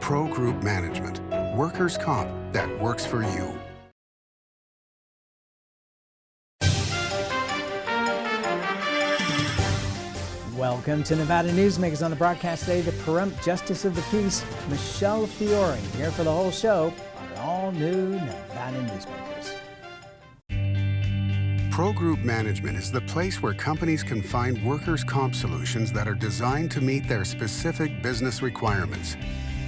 Pro Group Management, workers' comp that works for you. Welcome to Nevada Newsmakers. On the broadcast today, the Pahrump Justice of the Peace, Michelle Fiore, here for the whole show on an all-new Nevada Newsmakers. Pro Group Management is the place where companies can find workers' comp solutions that are designed to meet their specific business requirements.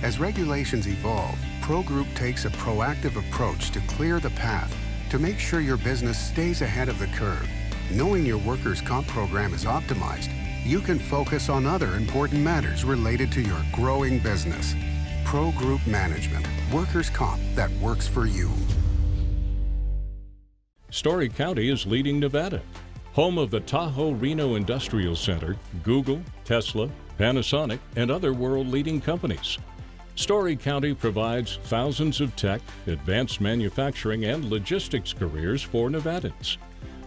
As regulations evolve, Pro Group takes a proactive approach to clear the path to make sure your business stays ahead of the curve. Knowing your workers' comp program is optimized, you can focus on other important matters related to your growing business. Pro Group Management, workers' comp that works for you. Story County is leading Nevada. Home of the Tahoe Reno Industrial Center, Google, Tesla, Panasonic, and other world-leading companies. Story County provides thousands of tech, advanced manufacturing, and logistics careers for Nevadans.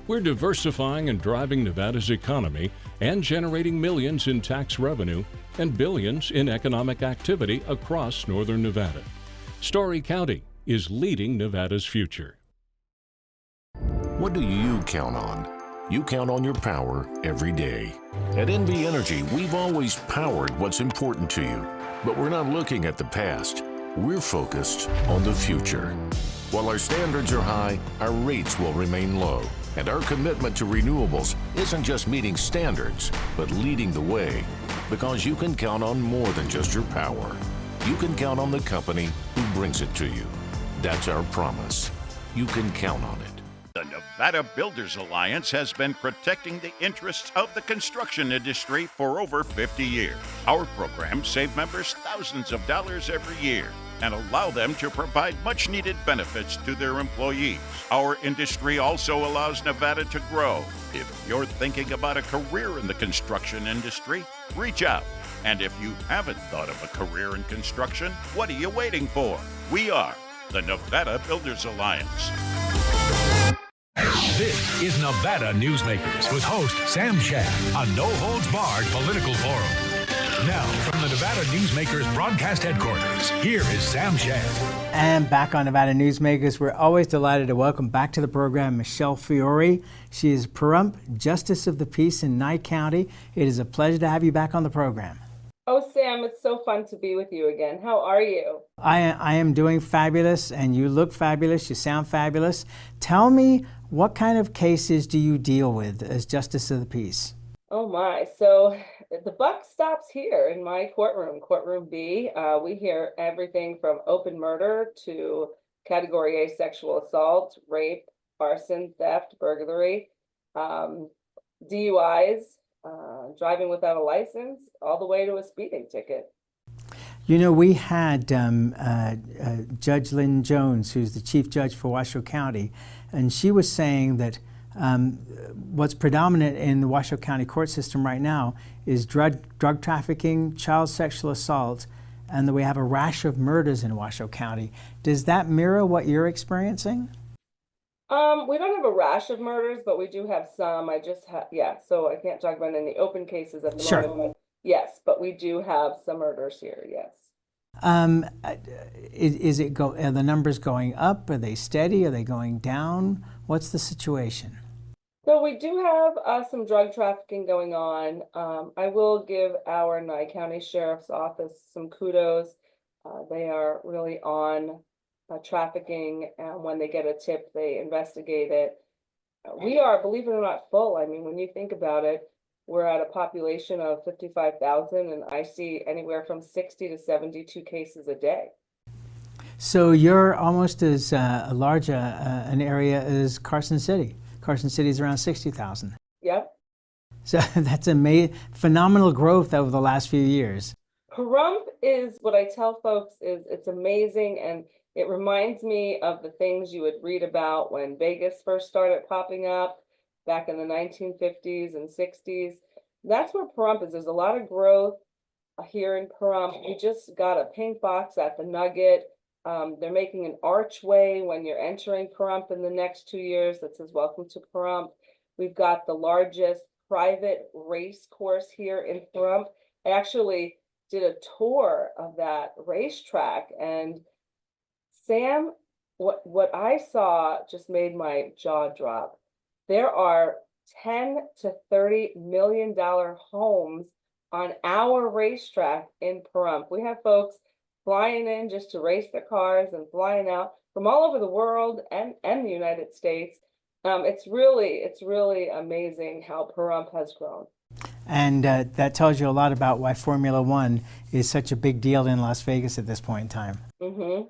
We're diversifying and driving Nevada's economy and generating millions in tax revenue and billions in economic activity across northern Nevada. Story County is leading Nevada's future. What do you count on? You count on your power every day. At NV Energy, we've always powered what's important to you, but we're not looking at the past. We're focused on the future. While our standards are high, our rates will remain low. And our commitment to renewables isn't just meeting standards, but leading the way. Because you can count on more than just your power. You can count on the company who brings it to you. That's our promise. You can count on it. The Nevada Builders Alliance has been protecting the interests of the construction industry for over 50 years. Our programs save members thousands of dollars every year and allow them to provide much-needed benefits to their employees. Our industry also allows Nevada to grow. If you're thinking about a career in the construction industry, reach out. And if you haven't thought of a career in construction, what are you waiting for? We are the Nevada Builders Alliance. This is Nevada Newsmakers with host Sam Shad on No Holds Barred Political Forum. Now, from the Nevada Newsmakers broadcast headquarters, here is Sam Shad. And back on Nevada Newsmakers, we're always delighted to welcome back to the program Michelle Fiore. She is Pahrump Justice of the Peace in Nye County. It is a pleasure to have you back on the program. Oh, Sam, it's so fun to be with you again. How are you? I am doing fabulous, and you look fabulous. You sound fabulous. Tell me, what kind of cases do you deal with as Justice of the Peace? Oh my, so the buck stops here in my courtroom, Courtroom B. We hear everything from open murder to Category A sexual assault, rape, arson, theft, burglary, DUIs, driving without a license, all the way to a speeding ticket. You know, we had Judge Lynn Jones, who's the chief judge for Washoe County, and she was saying that what's predominant in the Washoe County court system right now is drug trafficking, child sexual assault, and that we have a rash of murders in Washoe County. Does that mirror what you're experiencing? We don't have a rash of murders, but we do have some. So I can't talk about any open cases at the moment. Yes, but we do have some murders here, yes. Are the numbers going up? Are they steady? Are they going down? What's the situation? So we do have some drug trafficking going on. I will give our Nye County Sheriff's Office some kudos. They are really on trafficking, and when they get a tip, they investigate it. We are, believe it or not, full. I mean, when you think about it, we're at a population of 55,000, and I see anywhere from 60 to 72 cases a day. So you're almost as large an area as Carson City. Carson City is around 60,000. Yep. So that's phenomenal growth over the last few years. Pahrump is, what I tell folks is, it's amazing, and it reminds me of the things you would read about when Vegas first started popping up back in the 1950s and 60s. That's where Pahrump is. There's a lot of growth here in Pahrump. We just got a pink box at the Nugget. They're making an archway when you're entering Pahrump in the next 2 years that says, "Welcome to Pahrump." We've got the largest private race course here in Pahrump. I actually did a tour of that racetrack, and Sam, what I saw just made my jaw drop. There are $10 to $30 million homes on our racetrack in Pahrump. We have folks flying in just to race their cars and flying out from all over the world and the United States. It's really amazing how Pahrump has grown. And that tells you a lot about why Formula One is such a big deal in Las Vegas at this point in time. Mm-hmm.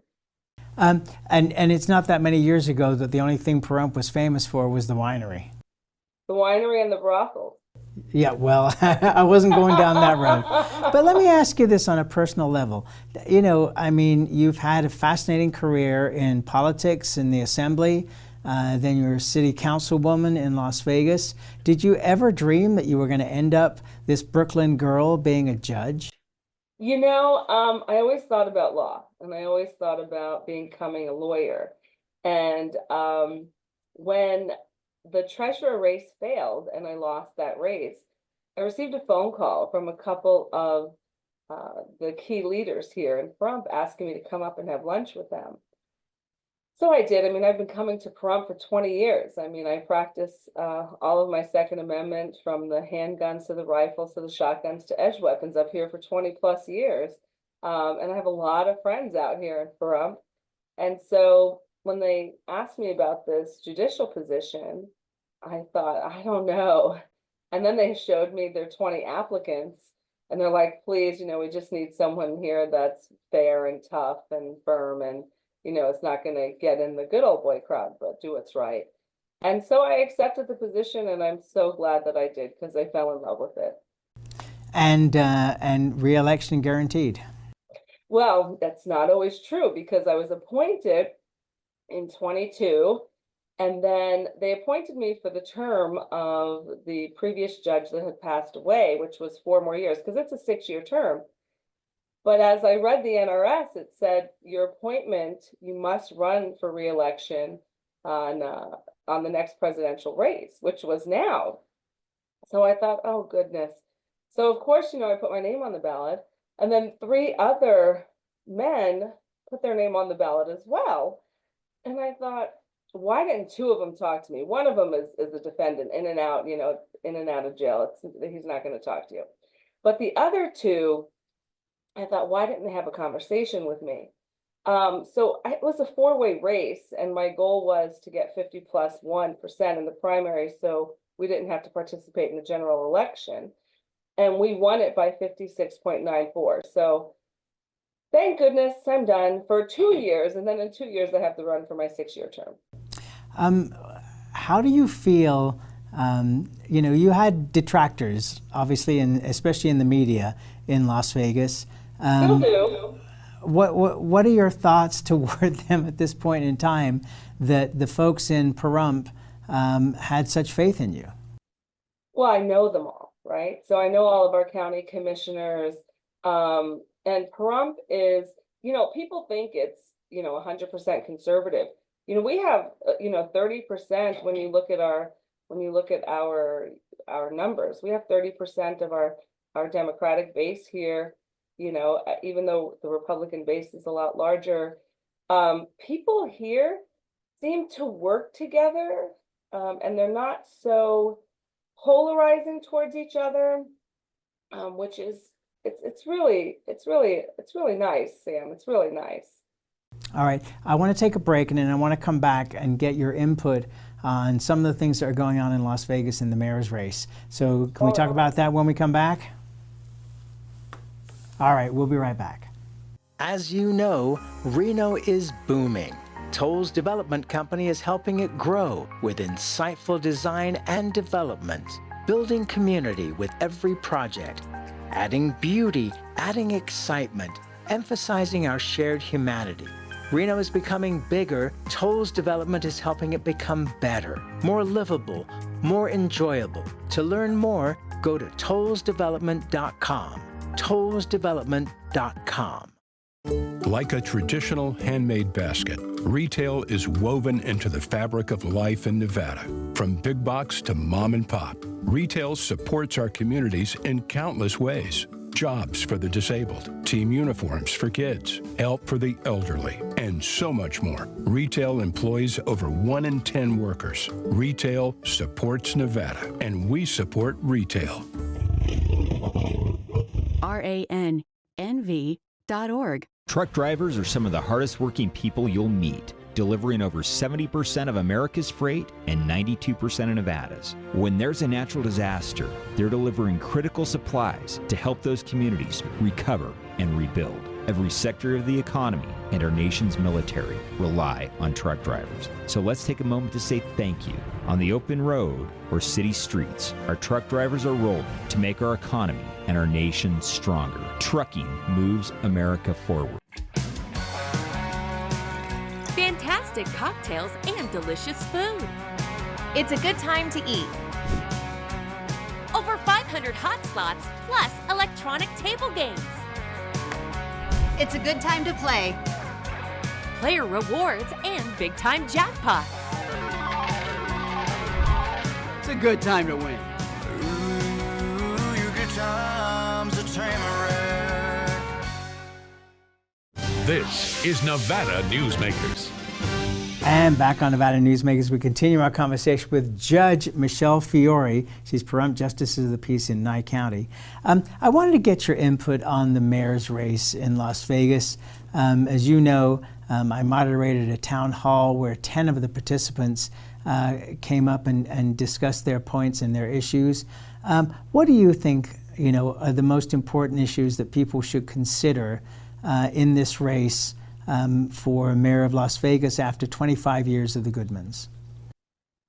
And it's not that many years ago that the only thing Pahrump was famous for was the winery. The winery and the brothels. Yeah, well, I wasn't going down that road. But let me ask you this on a personal level. You know, I mean, you've had a fascinating career in politics, in the assembly, then you're a city councilwoman in Las Vegas. Did you ever dream that you were going to end up this Brooklyn girl being a judge? You know, I always thought about law, and I always thought about becoming a lawyer. And when the treasurer race failed and I lost that race, I received a phone call from a couple of the key leaders here in Pahrump asking me to come up and have lunch with them. So I did. I mean, I've been coming to Pahrump for 20 years. I mean, I practice all of my Second Amendment, from the handguns to the rifles to the shotguns to edge weapons, up here for 20 plus years. And I have a lot of friends out here in Pahrump. And so when they asked me about this judicial position, I thought, I don't know. And then they showed me their 20 applicants, and they're like, please, you know, we just need someone here that's fair and tough and firm, and, you know, it's not going to get in the good old boy crowd, but do what's right. And so I accepted the position, and I'm so glad that I did, because I fell in love with it. And re-election guaranteed. Well, that's not always true, because I was appointed in 22, and then they appointed me for the term of the previous judge that had passed away, which was 4 more years, because it's a 6-year term. But as I read the NRS, it said your appointment, you must run for re-election on the next presidential race, which was now. So I thought, oh goodness. So of course, you know, I put my name on the ballot, and then 3 other men put their name on the ballot as well. And I thought, why didn't 2 of them talk to me? One of them is a defendant, in and out, you know, in and out of jail. He's not going to talk to you. But the other 2, I thought, why didn't they have a conversation with me? So it was a 4-way race, and my goal was to get 50+1% in the primary, so we didn't have to participate in the general election. And we won it by 56.94. So thank goodness I'm done for 2 years, and then in 2 years I have to run for my 6-year term. How do you feel? You know, you had detractors, obviously, and especially in the media in Las Vegas. Still do. What are your thoughts toward them at this point in time, that the folks in Pahrump had such faith in you? Well, I know them all, right? So I know all of our county commissioners, and Pahrump is, you know, people think it's, you know, 100% conservative. You know, we have, you know, 30% when you look at our numbers. We have 30% of our Democratic base here. You know, even though the Republican base is a lot larger, people here seem to work together, and they're not so polarizing towards each other, which is it's really nice, Sam. It's really nice. All right, I want to take a break, and then I want to come back and get your input on some of the things that are going on in Las Vegas in the mayor's race. So can we talk about that when we come back? All right, we'll be right back. As you know, Reno is booming. Tolles Development Company is helping it grow with insightful design and development, building community with every project, adding beauty, adding excitement, emphasizing our shared humanity. Reno is becoming bigger. Tolles Development is helping it become better, more livable, more enjoyable. To learn more, go to tollesdevelopment.com. tollesdevelopment.com. Like a traditional handmade basket, retail is woven into the fabric of life in Nevada. From big box to mom and pop, retail supports our communities in countless ways. jobs for the disabled, team uniforms for kids, help for the elderly, and so much more. Retail employs over 1 in 10 workers. Retail supports Nevada, and we support retail. RANNV.org. Truck drivers are some of the hardest working people you'll meet, delivering over 70% of America's freight and 92% of Nevada's. When there's a natural disaster, they're delivering critical supplies to help those communities recover and rebuild. Every sector of the economy and our nation's military rely on truck drivers. So let's take a moment to say thank you. On the open road or city streets, our truck drivers are rolling to make our economy and our nation stronger. Trucking moves America forward. Fantastic cocktails and delicious food. It's a good time to eat. Over 500 hot slots, plus electronic table games. It's a good time to play. Player rewards and big-time jackpots. It's a good time to win. Ooh, your good times are Tamarack. This is Nevada Newsmakers. And back on Nevada Newsmakers, we continue our conversation with Judge Michelle Fiore. She's Pahrump Justice of the Peace in Nye County. I wanted to get your input on the mayor's race in Las Vegas. As you know, I moderated a town hall where 10 of the participants came up and discussed their points and their issues. What do you think, are the most important issues that people should consider in this race for mayor of Las Vegas after 25 years of the Goodmans?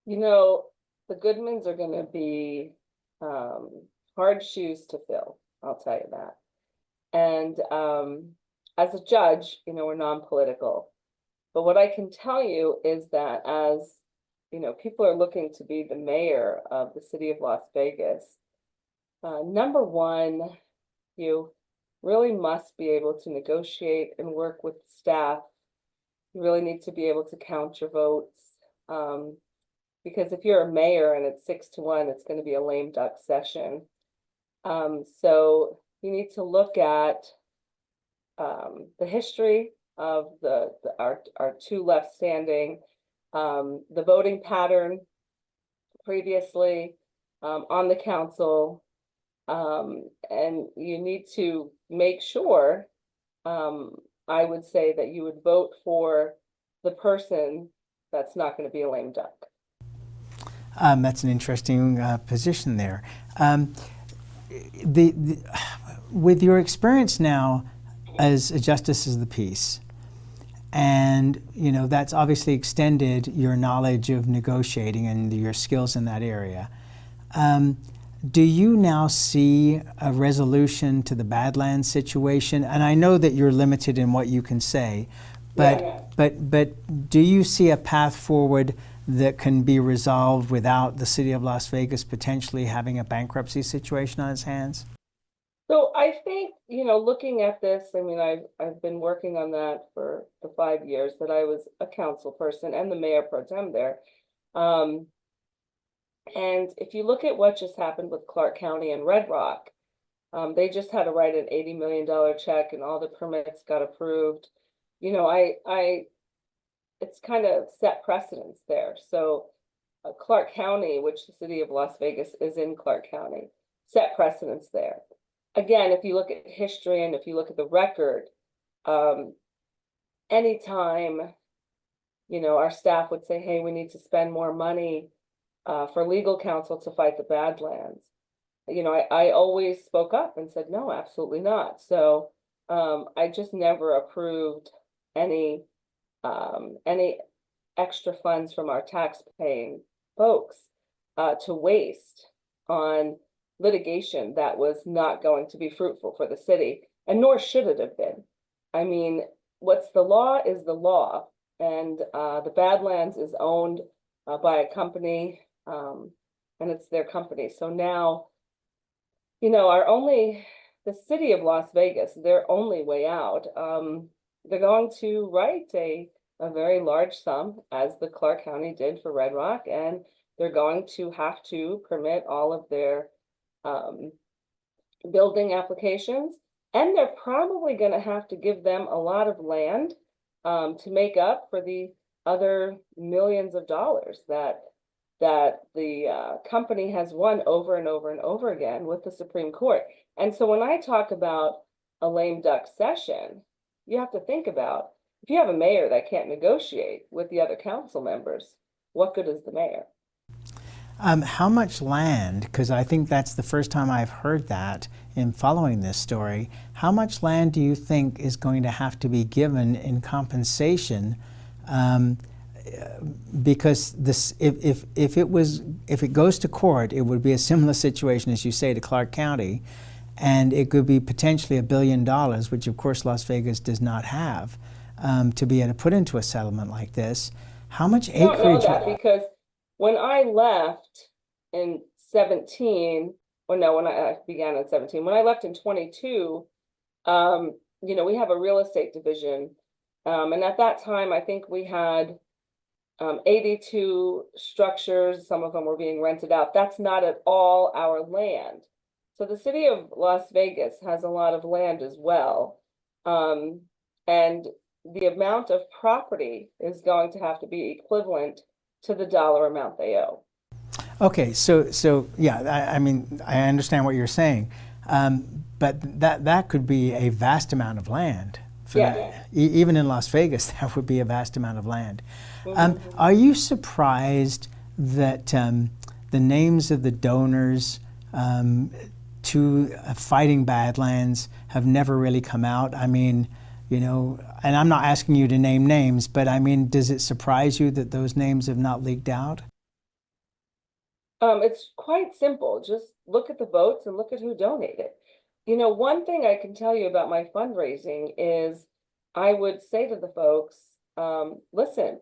The Goodmans are going to be hard shoes to fill, I'll tell you that. And as a judge, we're non-political. But what I can tell you is that as, people are looking to be the mayor of the city of Las Vegas, number one, you really must be able to negotiate and work with staff. You really need to be able to count your votes. Because if you're a mayor and it's 6-1, it's going to be a lame duck session. So you need to look at the history of our two left standing, the voting pattern previously on the council, and you need to make sure, I would say, that you would vote for the person that's not going to be a lame duck. That's an interesting position there. With your experience now as a justice of the peace, and that's obviously extended your knowledge of negotiating and your skills in that area. Do you now see a resolution to the Badlands situation? And I know that you're limited in what you can say, but do you see a path forward that can be resolved without the city of Las Vegas potentially having a bankruptcy situation on its hands? So I think, looking at this, I've been working on that for the 5 years that I was a council person and the mayor pro tem there. And if you look at what just happened with Clark County and Red Rock, they just had to write an $80 million check and all the permits got approved. It's kind of set precedence there. So Clark County, which the city of Las Vegas is in Clark County, set precedence there. Again, if you look at history and if you look at the record, anytime, our staff would say, hey, we need to spend more money for legal counsel to fight the Badlands, I always spoke up and said, no, absolutely not. So I just never approved any extra funds from our tax-paying folks to waste on litigation that was not going to be fruitful for the city, and nor should it have been. What's the law is the law, and the Badlands is owned by a company, and it's their company. So now, the city of Las Vegas, their only way out, they're going to write a very large sum, as the Clark County did for Red Rock, and they're going to have to permit all of their building applications, and they're probably going to have to give them a lot of land to make up for the other millions of dollars that the company has won over and over and over again with the Supreme Court. And so when I talk about a lame duck session, you have to think about, if you have a mayor that can't negotiate with the other council members, what good is the mayor? How much land, because I think that's the first time I've heard that in following this story, how much land do you think is going to have to be given in compensation? Because this, if it goes to court, it would be a similar situation, as you say, to Clark County, and it could be potentially $1 billion, which of course Las Vegas does not have, to be able to put into a settlement like this. How much acreage? I don't know that, because when I left in 17, or no, when I began in 17, when I left in 22, you know, we have a real estate division, and at that time I think we had 82 structures. Some of them were being rented out. That's not at all our land. So the city of Las Vegas has a lot of land as well. And the amount of property is going to have to be equivalent to the dollar amount they owe. Okay, so yeah, I mean, I understand what you're saying, but that could be a vast amount of land. Even in Las Vegas, that would be a vast amount of land. Are you surprised that the names of the donors to Fighting Badlands have never really come out? I mean, you know, and I'm not asking you to name names, but I mean, does it surprise you that those names have not leaked out? It's quite simple. Just look at the votes and look at who donated. You know, one thing I can tell you about my fundraising is I would say to the folks, listen,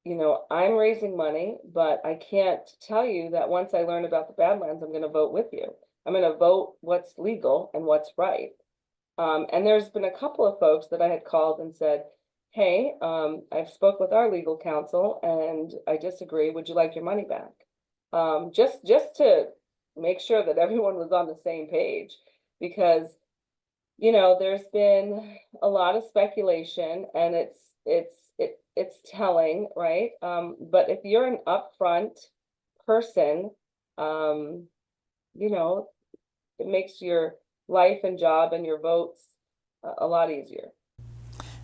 you know, I'm raising money, but I can't tell you that once I learn about the Badlands, I'm going to vote with you. I'm going to vote what's legal and what's right. And there's been a couple of folks that I had called and said, hey, I've spoke with our legal counsel and I disagree. Would you like your money back? Just to make sure that everyone was on the same page, because, you know, there's been a lot of speculation and it's telling, right? But if you're an upfront person, you know, it makes your life and job and your votes a lot easier.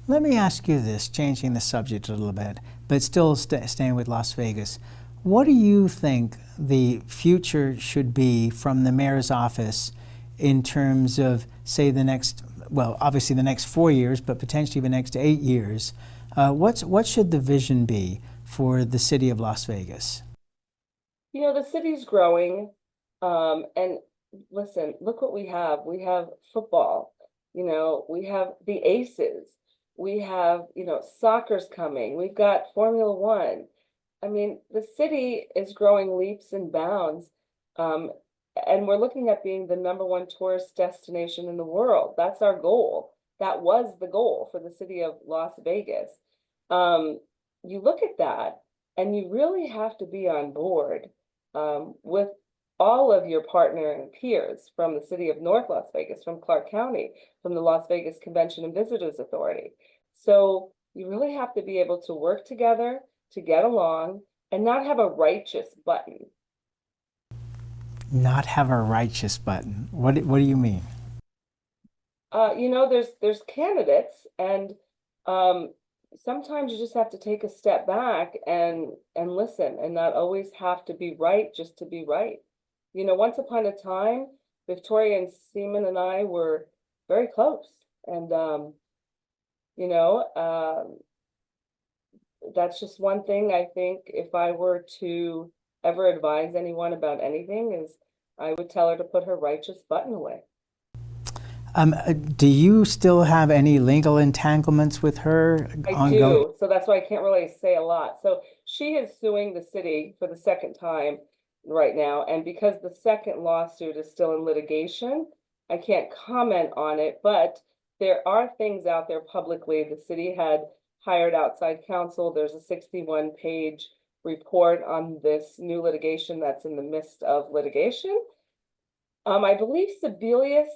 Let me ask you this, changing the subject a little bit, but still staying with Las Vegas. What do you think the future should be from the mayor's office in terms of, say, the next, well, obviously the next 4 years, but potentially the next 8 years? What should the vision be for the city of Las Vegas? You know, the city's growing, and listen, look what we have. We have football, you know, we have the Aces, we have, you know, soccer's coming, we've got Formula One. I mean, the city is growing leaps and bounds, and we're looking at being the #1 tourist destination in the world. That's our goal. That was the goal for the city of Las Vegas. You look at that, and you really have to be on board with all of your partner and peers from the city of North Las Vegas, from Clark County, from the Las Vegas Convention and Visitors Authority. So you really have to be able to work together, to get along, and not have a righteous button. Not have a righteous button. What do you mean? You know, there's candidates, and sometimes you just have to take a step back and listen, and not always have to be right just to be right. You know, once upon a time, Victoria and Seaman and I were very close, and you know, that's just one thing I think if I were to ever advise anyone about anything, is I would tell her to put her righteous button away. Do you still have any legal entanglements with her? I do, so that's why I can't really say a lot. So she is suing the city for the second time right now, and because the second lawsuit is still in litigation, I can't comment on it, but there are things out there publicly. The city had hired outside counsel. There's a 61-page report on this new litigation that's in the midst of litigation. I believe Sebelius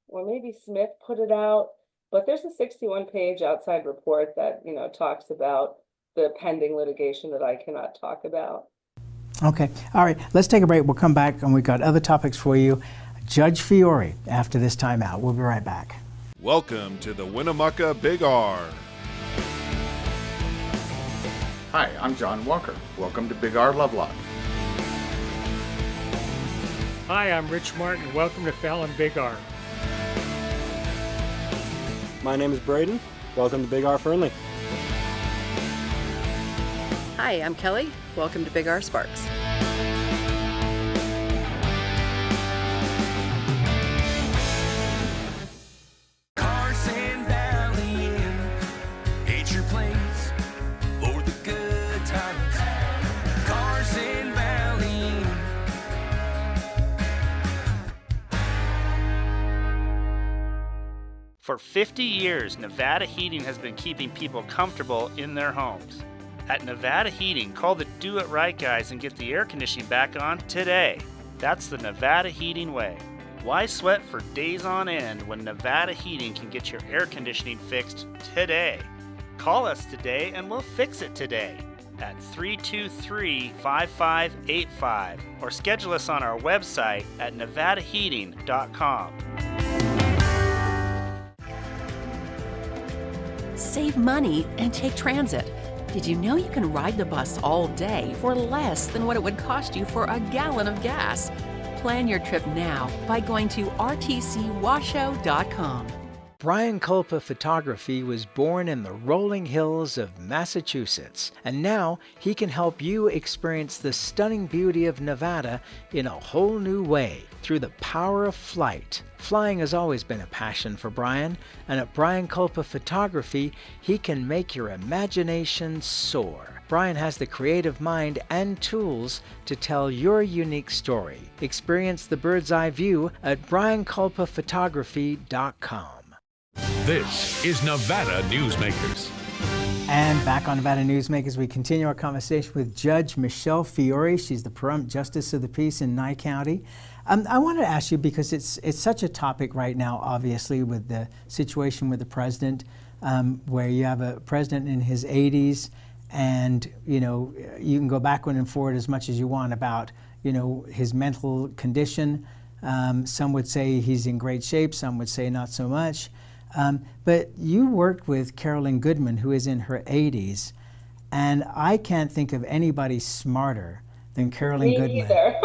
or maybe Smith put it out, but there's a 61-page outside report that, talks about the pending litigation that I cannot talk about. Okay. All right. Let's take a break. We'll come back and we've got other topics for you. Judge Fiore after this timeout. We'll be right back. Welcome to the Winnemucca Big R. Hi, I'm John Walker. Welcome to Big R Lovelock. Hi, I'm Rich Martin. Welcome to Fallon Big R. My name is Braden. Welcome to Big R Fernley. Hi, I'm Kelly. Welcome to Big R Sparks. Carson Valley Inn, it's your place for the good times. Carson Valley Inn. For 50 years, Nevada Heating has been keeping people comfortable in their homes. At Nevada Heating, call the Do It Right guys and get the air conditioning back on today. That's the Nevada Heating way. Why sweat for days on end when Nevada Heating can get your air conditioning fixed today? Call us today and we'll fix it today at 323-5585 or schedule us on our website at nevadaheating.com. Save money and take transit. Did you know you can ride the bus all day for less than what it would cost you for a gallon of gas? Plan your trip now by going to rtcwashoe.com. Brian Culpa Photography was born in the rolling hills of Massachusetts, and now he can help you experience the stunning beauty of Nevada in a whole new way through the power of flight. Flying has always been a passion for Brian, and at Brian Culpa Photography, he can make your imagination soar. Brian has the creative mind and tools to tell your unique story. Experience the bird's eye view at brianculpaphotography.com. This is Nevada Newsmakers. And back on Nevada Newsmakers, we continue our conversation with Judge Michelle Fiore. She's the Pahrump Justice of the Peace in Nye County. I wanted to ask you, because it's such a topic right now, obviously, with the situation with the president, where you have a president in his 80s, and you can go backward and forward as much as you want about his mental condition. Some would say he's in great shape. Some would say not so much. But you worked with Carolyn Goodman, who is in her 80s, and I can't think of anybody smarter than Carolyn Goodman. Me either.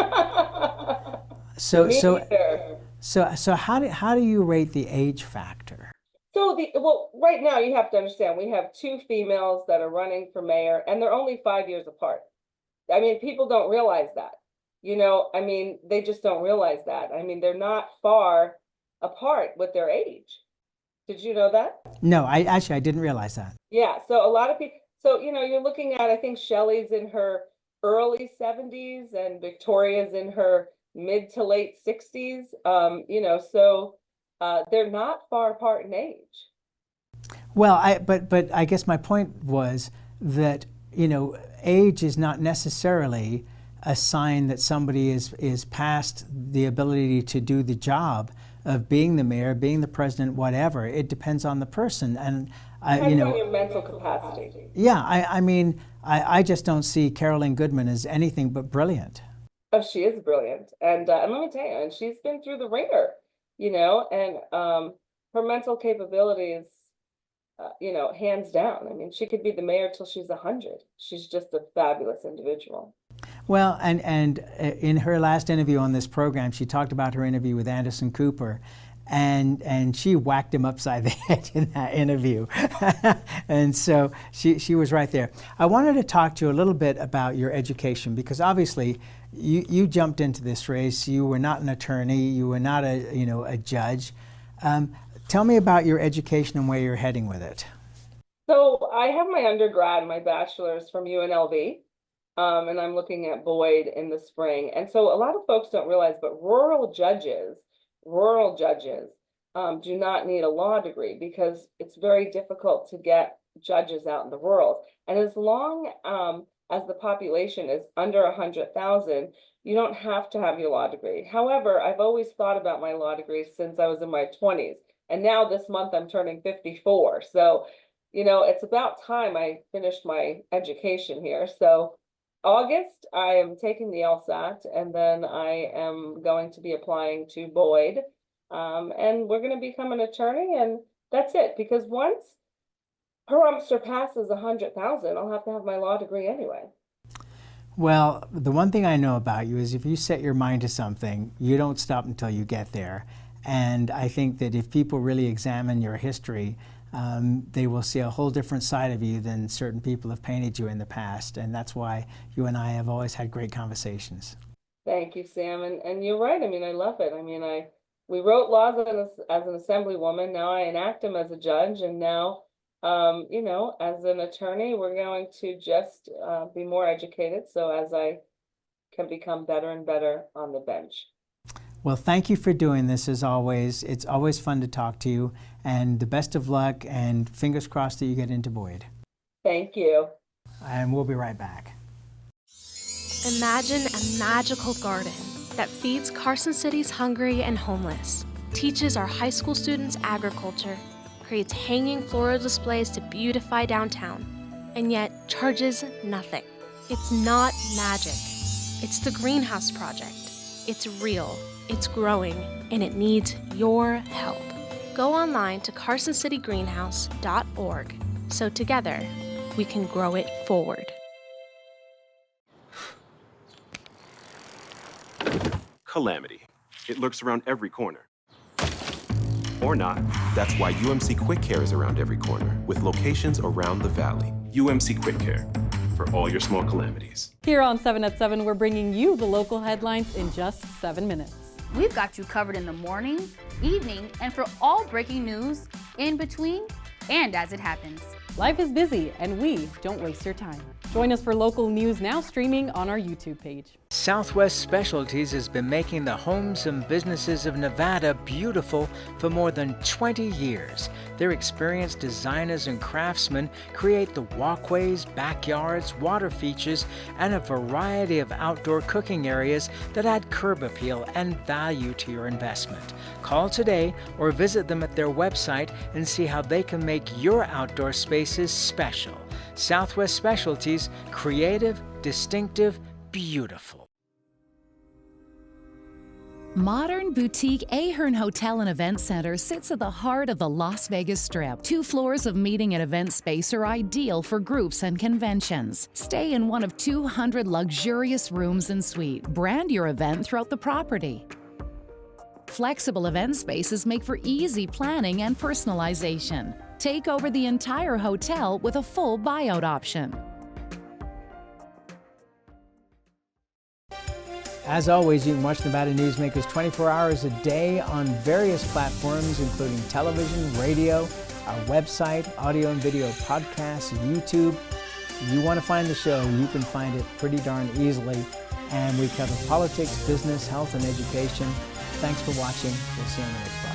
So how do you rate the age factor? So right now you have to understand we have two females that are running for mayor, and they're only 5 years apart. I mean, people don't realize that. They just don't realize that. They're not far apart with their age. Did you know that? No, I didn't realize that. Yeah, so a lot of people, you're looking at, I think Shelley's in her early 70s and Victoria's in her mid to late 60s. They're not far apart in age. Well, but I guess my point was that, age is not necessarily a sign that somebody is past the ability to do the job of being the mayor, being the president, whatever. It depends on the person, and on your mental capacity. Yeah, I just don't see Carolyn Goodman as anything but brilliant. Oh, she is brilliant, and let me tell you, and she's been through the ringer, and her mental capabilities, hands down. She could be the mayor till she's 100. She's just a fabulous individual. Well, and in her last interview on this program, she talked about her interview with Anderson Cooper, and she whacked him upside the head in that interview. And so she was right there. I wanted to talk to you a little bit about your education, because obviously you jumped into this race. You were not an attorney. You were not a judge. Tell me about your education and where you're heading with it. So I have my undergrad, my bachelor's from UNLV. And I'm looking at Boyd in the spring. And so a lot of folks don't realize, but rural judges do not need a law degree, because it's very difficult to get judges out in the rural. And as long as the population is under 100,000, you don't have to have your law degree. However, I've always thought about my law degree since I was in my 20s. And now this month I'm turning 54. So, you know, it's about time I finished my education here. So August, I am taking the LSAT, and then I am going to be applying to Boyd. And we're going to become an attorney, and that's it. Because once Pahrump surpasses 100,000, I'll have to have my law degree anyway. Well, the one thing I know about you is if you set your mind to something, you don't stop until you get there. And I think that if people really examine your history, they will see a whole different side of you than certain people have painted you in the past. And that's why you and I have always had great conversations. Thank you, Sam. And you're right. I mean, I love it. I mean, we wrote laws as an assemblywoman. Now I enact them as a judge. And now, you know, as an attorney, we're going to just be more educated. So as I can become better and better on the bench. Well, thank you for doing this as always. It's always fun to talk to you, and the best of luck, and fingers crossed that you get into Boyd. Thank you. And we'll be right back. Imagine a magical garden that feeds Carson City's hungry and homeless, teaches our high school students agriculture, creates hanging floral displays to beautify downtown, and yet charges nothing. It's not magic. It's the Greenhouse Project. It's real. It's growing, and it needs your help. Go online to carsоncitygreenhouse.org so together we can grow it forward. Calamity. It lurks around every corner. Or not. That's why UMC Quick Care is around every corner, with locations around the valley. UMC Quick Care, for all your small calamities. Here on 7 at 7, we're bringing you the local headlines in just 7 minutes. We've got you covered in the morning, evening, and for all breaking news, in between, and as it happens. Life is busy, and we don't waste your time. Join us for local news now streaming on our YouTube page. Southwest Specialties has been making the homes and businesses of Nevada beautiful for more than 20 years. Their experienced designers and craftsmen create the walkways, backyards, water features, and a variety of outdoor cooking areas that add curb appeal and value to your investment. Call today or visit them at their website and see how they can make your outdoor spaces special. Southwest Specialties, creative, distinctive, beautiful. Modern boutique Ahern Hotel and Event Center sits at the heart of the Las Vegas Strip. 2 floors of meeting and event space are ideal for groups and conventions. Stay in one of 200 luxurious rooms and suites. Brand your event throughout the property. Flexible event spaces make for easy planning and personalization. Take over the entire hotel with a full buyout option. As always, you can watch Nevada Newsmakers 24 hours a day on various platforms, including television, radio, our website, audio and video podcasts, YouTube. If you want to find the show, you can find it pretty darn easily. And we cover politics, business, health, and education. Thanks for watching. We'll see you on the next podcast.